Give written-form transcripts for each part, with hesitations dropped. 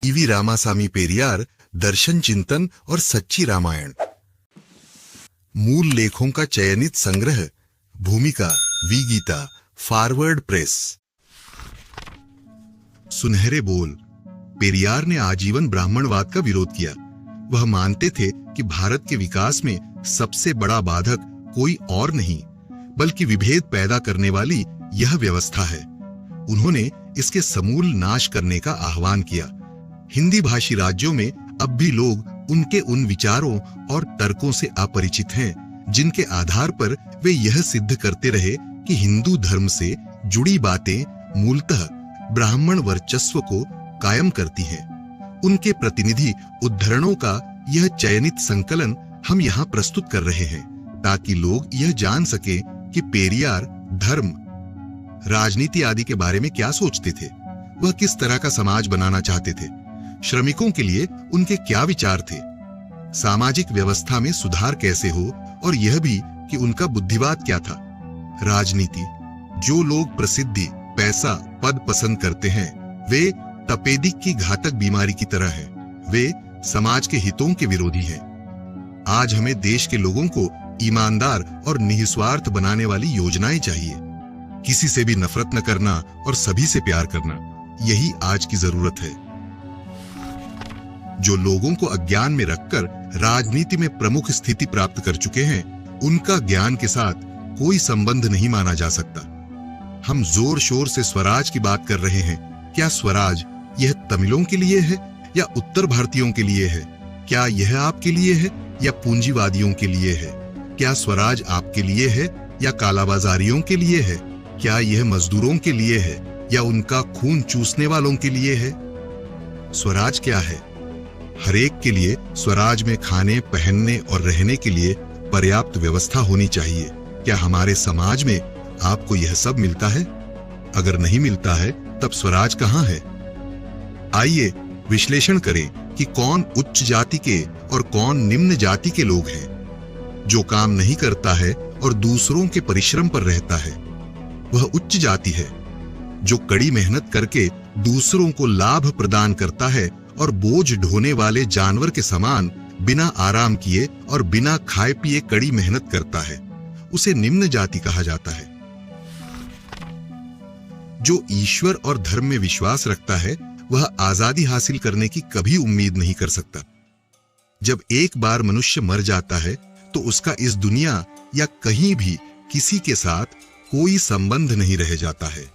EV Ramasamy Periyar, दर्शन चिंतन और सच्ची रामायण। मूल लेखों का चयनित संग्रह। भूमिका वी गीता, फॉरवर्ड प्रेस। सुनहरे बोल। पेरियार ने आजीवन ब्राह्मणवाद का विरोध किया। वह मानते थे कि भारत के विकास में सबसे बड़ा बाधक कोई और नहीं बल्कि विभेद पैदा करने वाली यह व्यवस्था है। उन्होंने इसके समूल नाश करने का आह्वान किया। हिंदी भाषी राज्यों में अब भी लोग उनके उन विचारों और तर्कों से अपरिचित हैं जिनके आधार पर वे यह सिद्ध करते रहे कि हिंदू धर्म से जुड़ी बातें मूलतः ब्राह्मण वर्चस्व को कायम करती हैं। उनके प्रतिनिधि उद्धरणों का यह चयनित संकलन हम यहाँ प्रस्तुत कर रहे हैं ताकि लोग यह जान सके कि पेरियार धर्म, राजनीति आदि के बारे में क्या सोचते थे। वह किस तरह का समाज बनाना चाहते थे। श्रमिकों के लिए उनके क्या विचार थे। सामाजिक व्यवस्था में सुधार कैसे हो और यह भी कि उनका बुद्धिवाद क्या था। राजनीति। जो लोग प्रसिद्धि, पैसा, पद पसंद करते हैं वे तपेदिक की घातक बीमारी की तरह हैं। वे समाज के हितों के विरोधी हैं। आज हमें देश के लोगों को ईमानदार और निस्वार्थ बनाने वाली योजनाएं चाहिए। किसी से भी नफरत न करना और सभी से प्यार करना, यही आज की जरूरत है। जो लोगों को अज्ञान में रखकर राजनीति में प्रमुख स्थिति प्राप्त कर चुके हैं, उनका ज्ञान के साथ कोई संबंध नहीं माना जा सकता। हम जोर शोर से स्वराज की बात कर रहे हैं। क्या स्वराज यह तमिलों के लिए है या उत्तर भारतीयों के लिए है? क्या यह आपके लिए है या पूंजीवादियों के लिए है? क्या स्वराज आपके लिए है या कालाबाजारियों के लिए है? क्या यह मजदूरों के लिए है या उनका खून चूसने वालों के लिए है? स्वराज क्या है? हरेक के लिए स्वराज में खाने, पहनने और रहने के लिए पर्याप्त व्यवस्था होनी चाहिए। क्या हमारे समाज में आपको यह सब मिलता है? अगर नहीं मिलता है तब स्वराज कहां है? आइए विश्लेषण करें कि कौन उच्च जाति के और कौन निम्न जाति के लोग हैं। जो काम नहीं करता है और दूसरों के परिश्रम पर रहता है वह उच्च जाति है। जो कड़ी मेहनत करके दूसरों को लाभ प्रदान करता है और बोझ ढोने वाले जानवर के समान बिना आराम किए और बिना खाए पिए कड़ी मेहनत करता है, उसे निम्न जाति कहा जाता है। जो ईश्वर और धर्म में विश्वास रखता है वह आजादी हासिल करने की कभी उम्मीद नहीं कर सकता। जब एक बार मनुष्य मर जाता है तो उसका इस दुनिया या कहीं भी किसी के साथ कोई संबंध नहीं रह जाता है।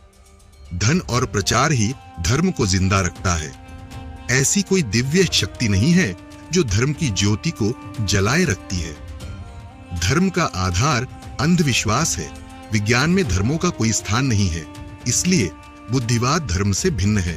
धन और प्रचार ही धर्म को जिंदा रखता है। ऐसी कोई दिव्य शक्ति नहीं है जो धर्म की ज्योति को जलाए रखती है। धर्म का आधार अंधविश्वास है। विज्ञान में धर्मों का कोई स्थान नहीं है, इसलिए बुद्धिवाद धर्म से भिन्न है।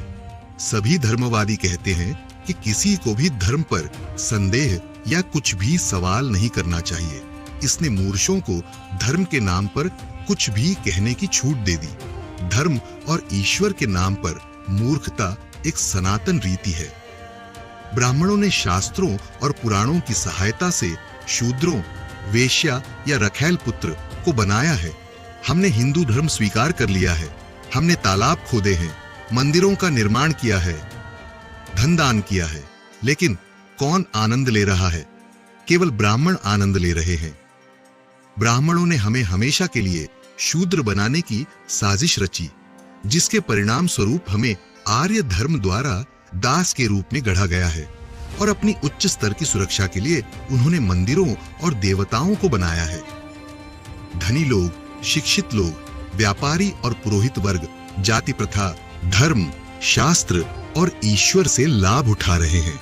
सभी धर्मवादी कहते हैं कि किसी को भी धर्म पर संदेह या कुछ भी सवाल नहीं करना चाहिए। इसने मूर्खों को धर्म के नाम पर कुछ भी कहने की छूट दे दी। धर्म और ईश्वर के नाम पर मूर्खता एक सनातन रीति है। ब्राह्मणों ने शास्त्रों और पुराणों की सहायता से शूद्रों, वेश्या या रखैल पुत्र को बनाया है। हमने हिंदू धर्म स्वीकार कर लिया है। हमने तालाब खोदे हैं, मंदिरों का निर्माण किया है, धन दान किया है, लेकिन कौन आनंद ले रहा है? केवल ब्राह्मण आनंद ले रहे हैं। ब्राह्मणों ने हमें हमेशा के लिए शूद्र बनाने की साजिश रची, जिसके परिणाम स्वरूप हमें आर्य धर्म द्वारा दास के रूप में गढ़ा गया है और अपनी उच्च स्तर की सुरक्षा के लिए उन्होंने मंदिरों और देवताओं को बनाया है। धनी लोग, शिक्षित लोग, व्यापारी और पुरोहित वर्ग जाति प्रथा, धर्म, शास्त्र और ईश्वर से लाभ उठा रहे हैं।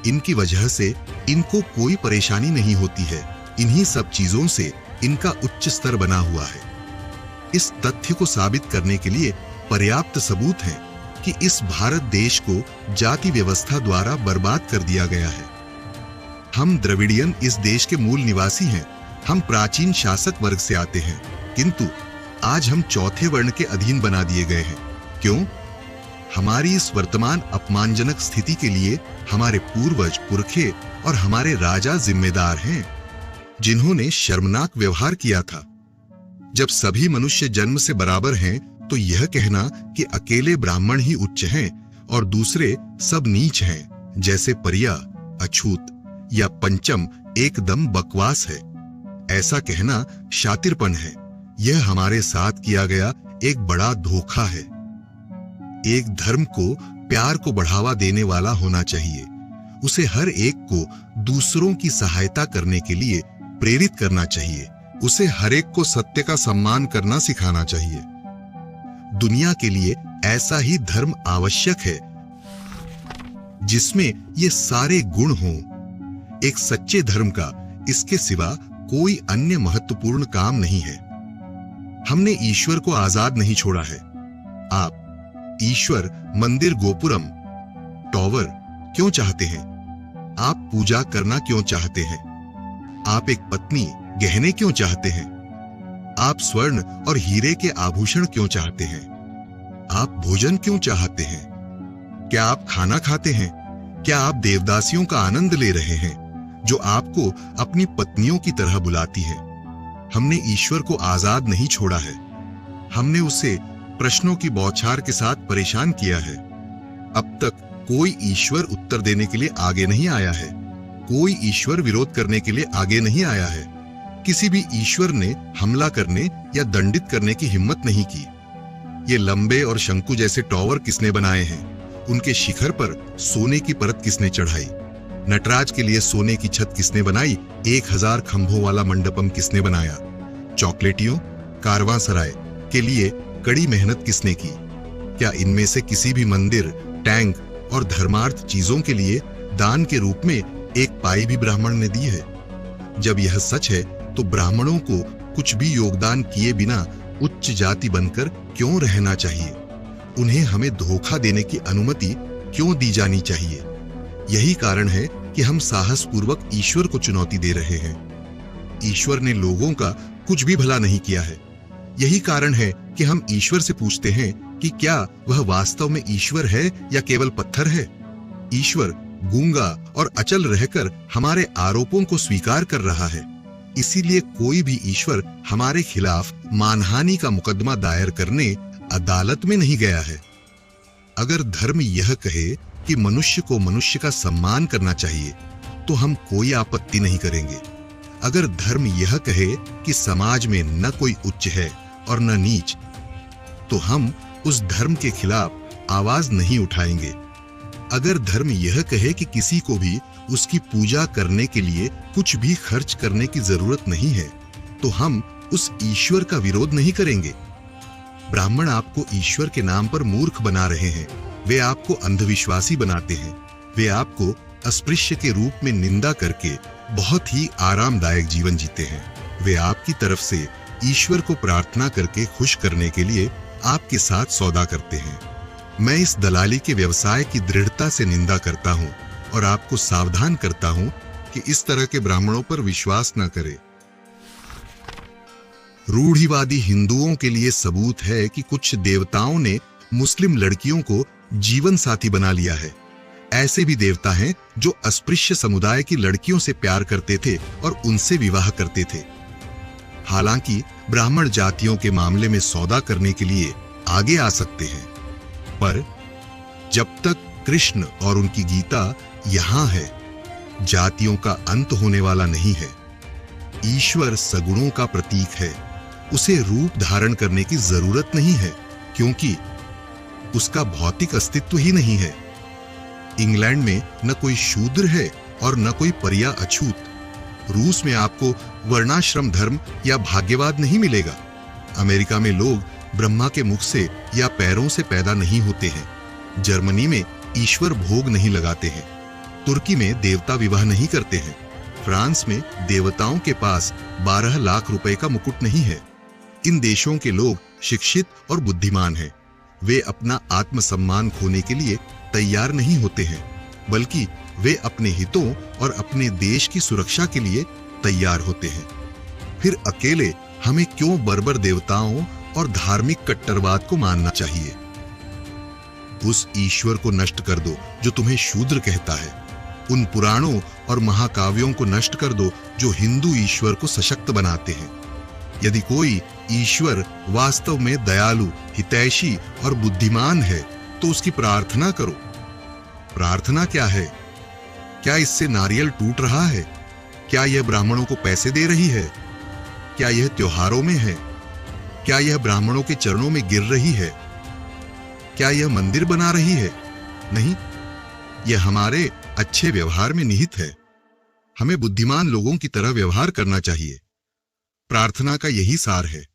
इनकी वजह से इनको कोई परेशानी नहीं होती है। इन्हीं सब चीजों से इनका उच्च स्तर बना हुआ है। इस तथ्य को साबित करने के लिए पर्याप्त सबूत हैं कि इस भारत देश को जाति व्यवस्था द्वारा बर्बाद कर दिया गया है। हम द्रविडियन इस देश के मूल निवासी हैं। हम प्राचीन शासक वर्ग से आते हैं, किंतु आज हम चौथे वर्ण के अधीन बना दिए गए हैं। क्यों? हमारी इस वर्तमान अपमानजनक स्थिति के लिए हमारे पूर्वज, पुरखे और हमारे राजा जिम्मेदार हैं, जिन्होंने शर्मनाक व्यवहार किया था। जब सभी मनुष्य जन्म से बराबर हैं तो यह कहना कि अकेले ब्राह्मण ही उच्च हैं और दूसरे सब नीच हैं, जैसे परिया, अछूत या पंचम एकदम बकवास है। ऐसा कहना शातिरपन है। यह हमारे साथ किया गया एक बड़ा धोखा है। एक धर्म को प्यार को बढ़ावा देने वाला होना चाहिए। उसे हर एक को दूसरों की सहायता करने के लिए प्रेरित करना चाहिए। उसे हर एक को सत्य का सम्मान करना सिखाना चाहिए। दुनिया के लिए ऐसा ही धर्म आवश्यक है जिसमें ये सारे गुण हों। एक सच्चे धर्म का इसके सिवा कोई अन्य महत्वपूर्ण काम नहीं है। हमने ईश्वर को आजाद नहीं छोड़ा है। आप ईश्वर, मंदिर, गोपुरम, टॉवर क्यों चाहते हैं? आप पूजा करना क्यों चाहते हैं? आप एक पत्नी, गहने क्यों चाहते हैं? आप स्वर्ण और हीरे के आभूषण क्यों चाहते हैं? आप भोजन क्यों चाहते हैं? क्या आप खाना खाते हैं? क्या आप देवदासियों का आनंद ले रहे हैं जो आपको अपनी पत्नियों की तरह बुलाती है? हमने ईश्वर को आजाद नहीं छोड़ा है। हमने उसे प्रश्नों की बौछार के साथ परेशान किया है। अब तक कोई ईश्वर उत्तर देने के लिए आगे नहीं आया है। कोई ईश्वर विरोध करने के लिए आगे नहीं आया है। किसी भी ईश्वर ने हमला करने या दंडित करने की हिम्मत नहीं की। ये लंबे और शंकु जैसे टॉवर किसने बनाए हैं? उनके शिखर पर सोने की परत किसने चढ़ाई? नटराज के लिए सोने की छत किसने बनाई? 1000 खंभों वाला मंडपम किसने बनाया? चॉकलेटियों, कारवांसराय के लिए कड़ी मेहनत किसने की? क्या इनमें से किसी भी मंदिर, टैंक और धर्मार्थ चीजों के लिए दान के रूप में एक पाई भी ब्राह्मण ने दी है? जब यह सच है तो ब्राह्मणों को कुछ भी योगदान किए बिना उच्च जाति बनकर क्यों रहना चाहिए? उन्हें हमें धोखा देने की अनुमति क्यों दी जानी चाहिए? यही कारण है कि हम साहसपूर्वक ईश्वर को चुनौती दे रहे हैं। ईश्वर ने लोगों का कुछ भी भला नहीं किया है। यही कारण है कि हम ईश्वर से पूछते हैं कि क्या वह वास्तव में ईश्वर है या केवल पत्थर है? ईश्वर गूंगा और अचल रहकर हमारे आरोपों को स्वीकार कर रहा है। इसीलिए कोई भी ईश्वर हमारे खिलाफ मानहानि का मुकदमा दायर करने अदालत में नहीं गया है। अगर धर्म यह कहे कि मनुष्य को मनुष्य का सम्मान करना चाहिए तो हम कोई आपत्ति नहीं करेंगे। अगर धर्म यह कहे कि समाज में न कोई उच्च है और न नीच, तो हम उस धर्म के खिलाफ आवाज नहीं उठाएंगे। अगर धर्म यह कहे कि किसी को भी उसकी पूजा करने के लिए कुछ भी खर्च करने की जरूरत नहीं है, तो हम उस ईश्वर का विरोध नहीं करेंगे। ब्राह्मण आपको ईश्वर के नाम पर मूर्ख बना रहे हैं। वे आपको अंधविश्वासी बनाते हैं। वे आपको अस्पृश्य के रूप में निंदा करके बहुत ही आरामदायक जीवन जीते हैं। वे आपकी तरफ से ईश्वर को प्रार्थना करके खुश करने के लिए आपके साथ सौदा करते हैं। मैं इस दलाली के व्यवसाय की दृढ़ता से निंदा करता हूं और आपको सावधान करता हूं कि इस तरह के ब्राह्मणों पर विश्वास न करें। रूढ़िवादी हिंदुओं के लिए सबूत है कि कुछ देवताओं ने मुस्लिम लड़कियों को जीवन साथी बना लिया है। ऐसे भी देवता हैं जो अस्पृश्य समुदाय की लड़कियों से प्यार करते थे और उनसे विवाह करते थे। हालांकि ब्राह्मण जातियों के मामले में सौदा करने के लिए आगे आ सकते हैं, पर जब तक कृष्ण और उनकी गीता यहां है, जातियों का अंत होने वाला नहीं है। ईश्वर सगुणों का प्रतीक है। उसे रूप धारण करने की जरूरत नहीं है, क्योंकि उसका भौतिक अस्तित्व ही नहीं है। इंग्लैंड में न कोई शूद्र है और न कोई परिया अछूत। रूस में आपको वर्णाश्रम धर्म या भाग्यवाद नहीं मिलेगा। अमेरिका में लोग ब्रह्मा के मुख से या पैरों से पैदा नहीं होते हैं। जर्मनी में ईश्वर भोग नहीं लगाते हैं। तुर्की में देवता विवाह नहीं करते हैं। फ्रांस में देवताओं के पास 12 लाख रुपए का मुकुट नहीं है। इन देशों के लोग शिक्षित और बुद्धिमान हैं। वे अपना आत्मसम्मान खोने के लिए तैयार नहीं होते हैं, बल्कि वे अपने हितों और अपने देश की सुरक्षा के लिए तैयार होते हैं। फिर अकेले हमें क्यों बर्बर देवताओं और धार्मिक कट्टरवाद को मानना चाहिए? उस ईश्वर को नष्ट कर दो जो तुम्हें शूद्र कहता है। उन पुराणों और महाकाव्यों को नष्ट कर दो जो हिंदू ईश्वर को सशक्त बनाते हैं। यदि कोई ईश्वर वास्तव में दयालु, हितैषी और बुद्धिमान है, तो उसकी प्रार्थना करो। प्रार्थना क्या है? क्या इससे नारियल टूट रहा है? क्या यह ब्राह्मणों को पैसे दे रही है? क्या यह त्योहारों में है? क्या यह ब्राह्मणों के चरणों में गिर रही है? क्या यह मंदिर बना रही है? नहीं, यह हमारे अच्छे व्यवहार में निहित है। हमें बुद्धिमान लोगों की तरह व्यवहार करना चाहिए। प्रार्थना का यही सार है।